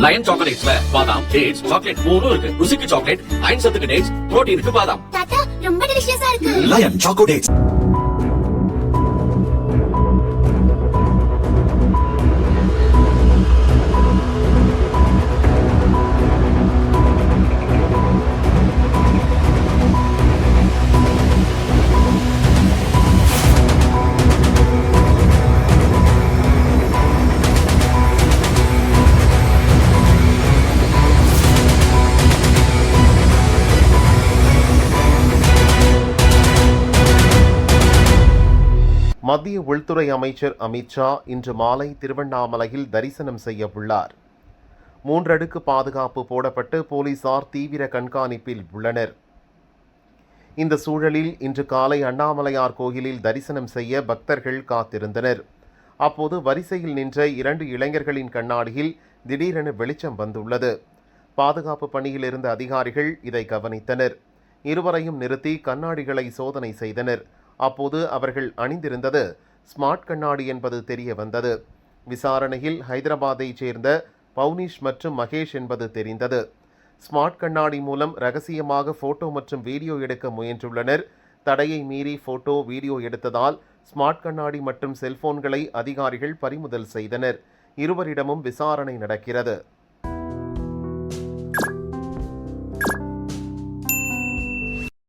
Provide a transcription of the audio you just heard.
Line சாக்லேட்ஸ்ல பாதாம், dates, chocolate மூணும் இருக்கு. ருசிக்கு சாக்லேட், அயன் சத்துக்கு டேட்ஸ், புரோட்டீனுக்கு பாதாம். தாத்தா ரொம்ப டெலிஷியஸா இருக்கு. Lion Choco Dates. மத்திய உள்துறை அமைச்சர் அமித் ஷா இன்று மாலை திருவண்ணாமலையில் தரிசனம் செய்ய உள்ளார். 3 அடுக்கு பாதுகாப்பு போடப்பட்டு போலீசார் தீவிர கண்காணிப்பில் உள்ளனர். இந்த சூழலில் இன்று காலை அண்ணாமலையார் கோயிலில் தரிசனம் செய்ய பக்தர்கள் காத்திருந்தனர். அப்போது வரிசையில் நின்ற 2 இளைஞர்களின் கண்ணாடியில் திடீரென வெளிச்சம் வந்துள்ளது. பாதுகாப்பு பணியில் இருந்த அதிகாரிகள் இதை கவனித்தனர். இருவரையும் நிறுத்தி கண்ணாடிகளை சோதனை செய்தனர். அப்போது அவர்கள் அணிந்திருந்தது ஸ்மார்ட் கண்ணாடி என்பது தெரிய வந்தது. விசாரணையில் ஹைதராபாத்தைச் சேர்ந்த பவுனிஷ் மற்றும் மகேஷ் என்பது தெரிந்தது. ஸ்மார்ட் கண்ணாடி மூலம் ரகசியமாக போட்டோ மற்றும் வீடியோ எடுக்க முயன்றுள்ளனர். தடையை மீறி போட்டோ வீடியோ எடுத்ததால் ஸ்மார்ட் கண்ணாடி மற்றும் செல்போன்களை அதிகாரிகள் பறிமுதல் செய்தனர். இருவரிடமும் விசாரணை நடக்கிறது.